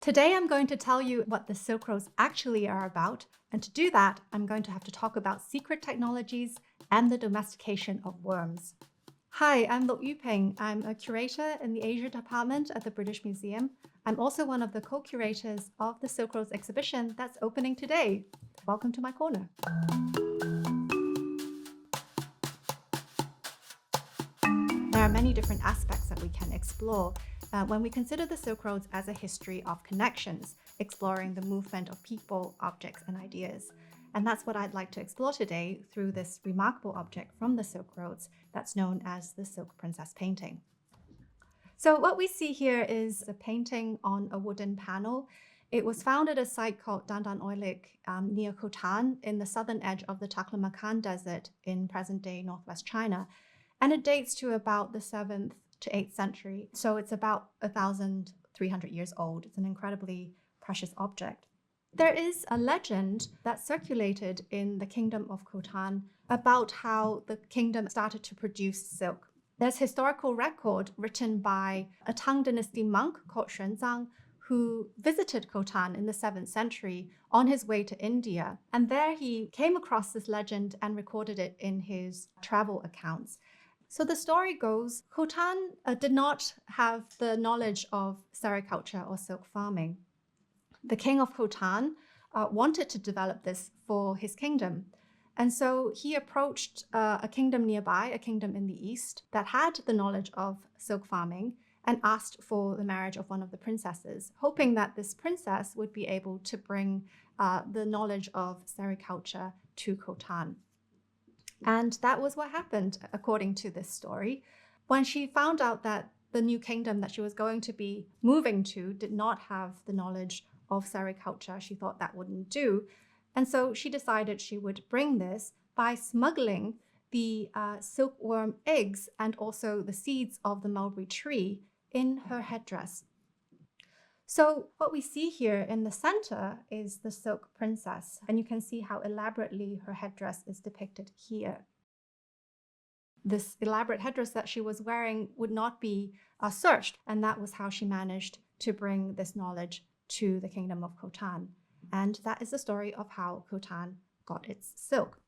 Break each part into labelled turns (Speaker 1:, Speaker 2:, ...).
Speaker 1: Today, I'm going to tell you what the Silk Roads actually are about. And to do that, I'm going to have to talk about secret technologies and the domestication of worms. Hi, I'm Lo Yuping. I'm a curator in the Asia department at the British Museum. I'm also one of the co-curators of the Silk Roads exhibition that's opening today. Welcome to my corner. There are many different aspects that we can explore when we consider the Silk Roads as a history of connections, exploring the movement of people, objects, and ideas. And that's what I'd like to explore today through this remarkable object from the Silk Roads that's known as the Silk Princess painting. So what we see here is a painting on a wooden panel. It was found at a site called Dandan Oilik near Khotan in the southern edge of the Taklamakan Desert in present-day northwest China. And it dates to about the 7th to 8th century. So it's about 1,300 years old. It's an incredibly precious object. There is a legend that circulated in the kingdom of Khotan about how the kingdom started to produce silk. There's historical record written by a Tang Dynasty monk called Xuanzang who visited Khotan in the 7th century on his way to India. And there he came across this legend and recorded it in his travel accounts. So the story goes, Khotan did not have the knowledge of sericulture or silk farming. The king of Khotan wanted to develop this for his kingdom. And so he approached a kingdom nearby, a kingdom in the east, that had the knowledge of silk farming and asked for the marriage of one of the princesses, hoping that this princess would be able to bring the knowledge of sericulture to Khotan. And that was what happened, according to this story. When she found out that the new kingdom that she was going to be moving to did not have the knowledge of sericulture, she thought that wouldn't do. And so she decided she would bring this by smuggling the silkworm eggs and also the seeds of the mulberry tree in her headdress. So what we see here in the center is the silk princess, and you can see how elaborately her headdress is depicted here. This elaborate headdress that she was wearing would not be searched, and that was how she managed to bring this knowledge to the kingdom of Khotan. And that is the story of how Khotan got its silk.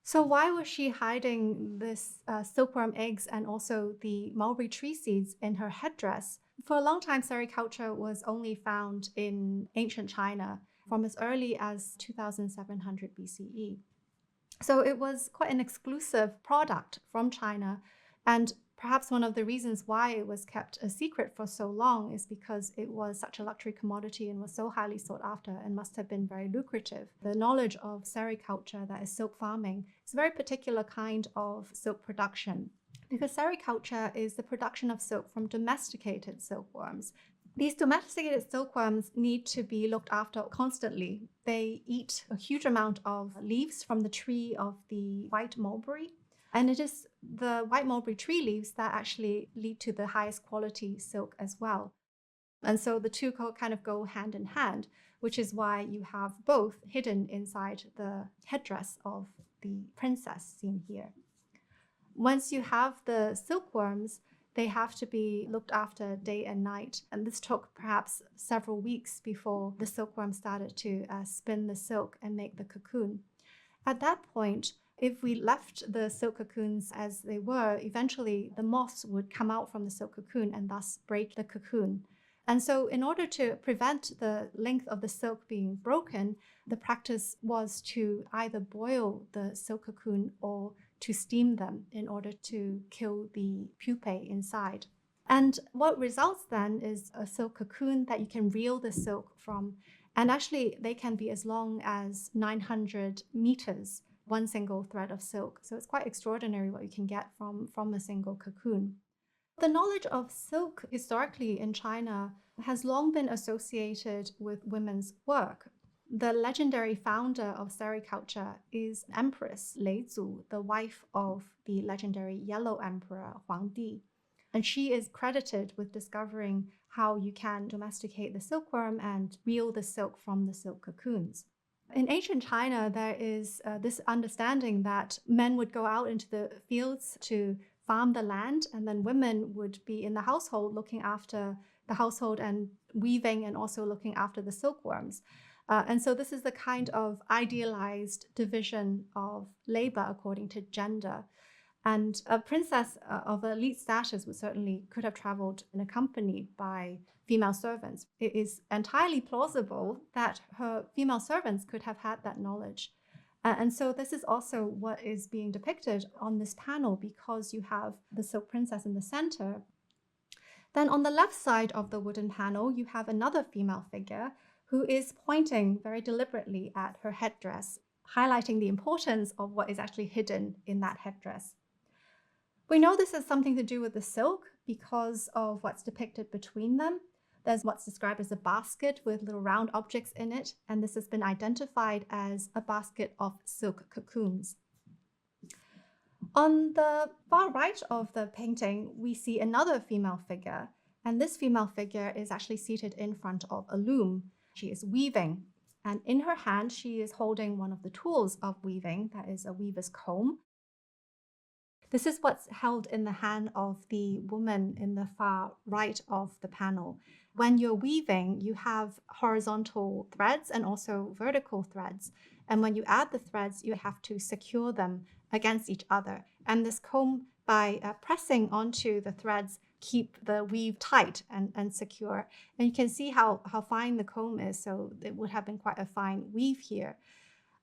Speaker 1: So why was she hiding this silkworm eggs and also the mulberry tree seeds in her headdress? For a long time, sericulture was only found in ancient China from as early as 2700 BCE. So it was quite an exclusive product from China. And perhaps one of the reasons why it was kept a secret for so long is because it was such a luxury commodity and was so highly sought after and must have been very lucrative. The knowledge of sericulture, that is silk farming, is a very particular kind of silk production, because sericulture is the production of silk from domesticated silkworms. These domesticated silkworms need to be looked after constantly. They eat a huge amount of leaves from the tree of the white mulberry. And it is the white mulberry tree leaves that actually lead to the highest quality silk as well. And so the two kind of go hand in hand, which is why you have both hidden inside the headdress of the princess seen here. Once you have the silkworms, they have to be looked after day and night. And this took perhaps several weeks before the silkworm started to spin the silk and make the cocoon. At that point, if we left the silk cocoons as they were, eventually the moths would come out from the silk cocoon and thus break the cocoon. And so in order to prevent the length of the silk being broken, the practice was to either boil the silk cocoon or to steam them in order to kill the pupae inside. And what results then is a silk cocoon that you can reel the silk from. And actually, they can be as long as 900 meters, one single thread of silk. So it's quite extraordinary what you can get from a single cocoon. The knowledge of silk historically in China has long been associated with women's work. The legendary founder of sericulture is Empress Lei Zu, the wife of the legendary Yellow Emperor Huang Di. And she is credited with discovering how you can domesticate the silkworm and reel the silk from the silk cocoons. In ancient China, there is this understanding that men would go out into the fields to farm the land, and then women would be in the household looking after the household and weaving and also looking after the silkworms. And so this is the kind of idealized division of labor according to gender. And a princess of elite status would certainly could have traveled and accompanied by female servants. It is entirely plausible that her female servants could have had that knowledge. And so this is also what is being depicted on this panel, because you have the Silk Princess in the center. Then on the left side of the wooden panel, you have another female figure who is pointing very deliberately at her headdress, highlighting the importance of what is actually hidden in that headdress. We know this has something to do with the silk because of what's depicted between them. There's what's described as a basket with little round objects in it, and this has been identified as a basket of silk cocoons. On the far right of the painting, we see another female figure, and this female figure is actually seated in front of a loom. She is weaving, and in her hand, she is holding one of the tools of weaving, that is a weaver's comb. This is what's held in the hand of the woman in the far right of the panel. When you're weaving, you have horizontal threads and also vertical threads. And when you add the threads, you have to secure them against each other. And this comb, by pressing onto the threads, keep the weave tight and secure. And you can see how fine the comb is, so it would have been quite a fine weave here.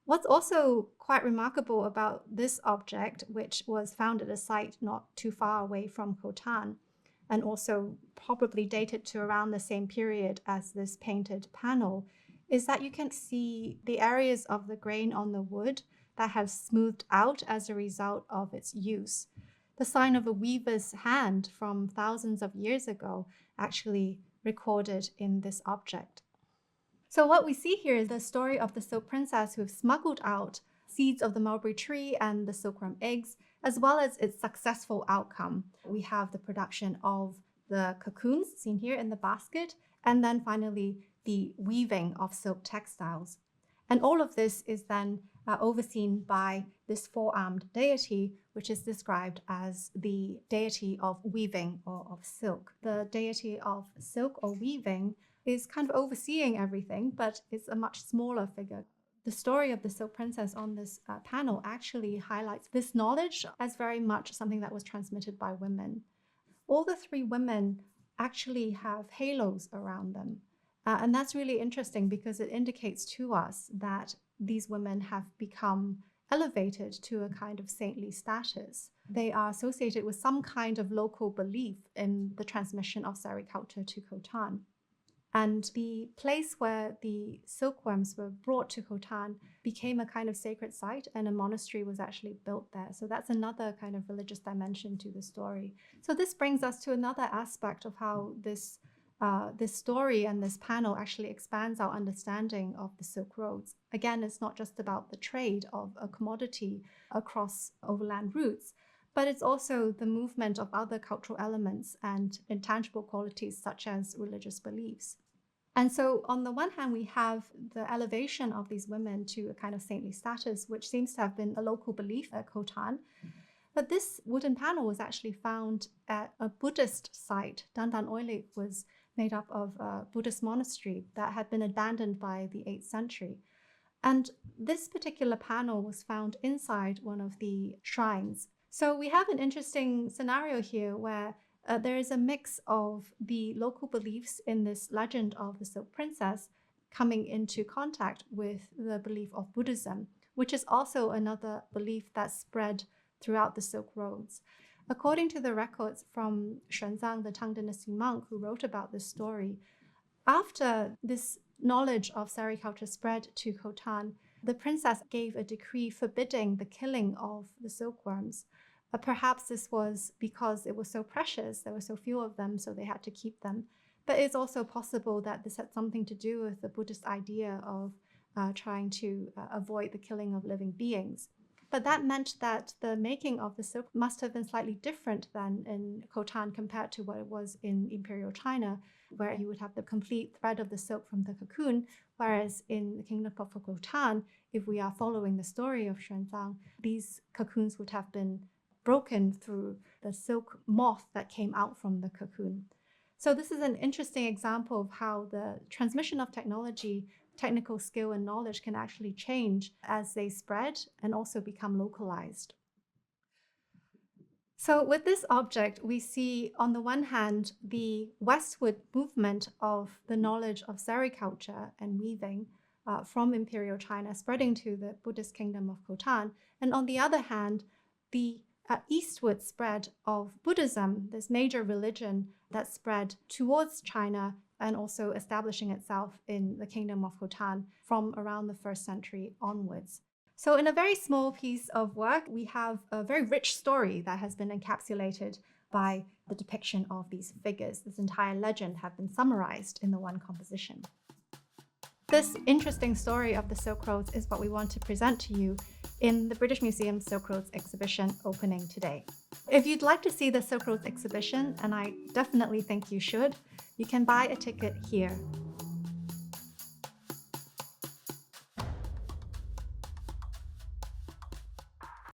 Speaker 1: What's also quite remarkable about this object, which was found at a site not too far away from Khotan, and also probably dated to around the same period as this painted panel, is that you can see the areas of the grain on the wood that have smoothed out as a result of its use. The sign of a weaver's hand from thousands of years ago actually recorded in this object. So what we see here is the story of the Silk Princess who smuggled out seeds of the mulberry tree and the silkworm eggs, as well as its successful outcome. We have the production of the cocoons seen here in the basket, and then finally the weaving of silk textiles. And all of this is then overseen by this four-armed deity, which is described as the deity of weaving or of silk. The deity of silk or weaving is kind of overseeing everything, but it's a much smaller figure. The story of the Silk Princess on this panel actually highlights this knowledge as very much something that was transmitted by women. All the three women actually have halos around them. And that's really interesting because it indicates to us that these women have become elevated to a kind of saintly status. They are associated with some kind of local belief in the transmission of Seri culture to Khotan. And the place where the silkworms were brought to Khotan became a kind of sacred site, and a monastery was actually built there. So that's another kind of religious dimension to the story. So this brings us to another aspect of how this story and this panel actually expands our understanding of the Silk Roads. Again, it's not just about the trade of a commodity across overland routes, but it's also the movement of other cultural elements and intangible qualities such as religious beliefs. And so on the one hand, we have the elevation of these women to a kind of saintly status, which seems to have been a local belief at Khotan. But this wooden panel was actually found at a Buddhist site. Dandan Oilik was made up of a Buddhist monastery that had been abandoned by the 8th century. And this particular panel was found inside one of the shrines. So we have an interesting scenario here where there is a mix of the local beliefs in this legend of the Silk Princess coming into contact with the belief of Buddhism, which is also another belief that spread throughout the Silk Roads. According to the records from Xuanzang, the Tang Dynasty monk who wrote about this story, after this knowledge of Seri culture spread to Khotan, the princess gave a decree forbidding the killing of the silkworms. Perhaps this was because it was so precious, there were so few of them, so they had to keep them. But it's also possible that this had something to do with the Buddhist idea of trying to avoid the killing of living beings. But that meant that the making of the silk must have been slightly different than in Khotan compared to what it was in Imperial China, where you would have the complete thread of the silk from the cocoon, whereas in the Kingdom of Khotan, if we are following the story of Xuanzang, these cocoons would have been broken through the silk moth that came out from the cocoon. So this is an interesting example of how the transmission of technology, technical skill and knowledge can actually change as they spread and also become localized. So with this object, we see on the one hand, the westward movement of the knowledge of sericulture and weaving from Imperial China spreading to the Buddhist kingdom of Khotan. And on the other hand, the eastward spread of Buddhism, this major religion that spread towards China and also establishing itself in the kingdom of Khotan from around the 1st century onwards. So in a very small piece of work, we have a very rich story that has been encapsulated by the depiction of these figures. This entire legend have been summarized in the one composition. This interesting story of the Silk Roads is what we want to present to you in the British Museum Silk Roads exhibition opening today. If you'd like to see the Silk Roads exhibition, and I definitely think you should, you can buy a ticket here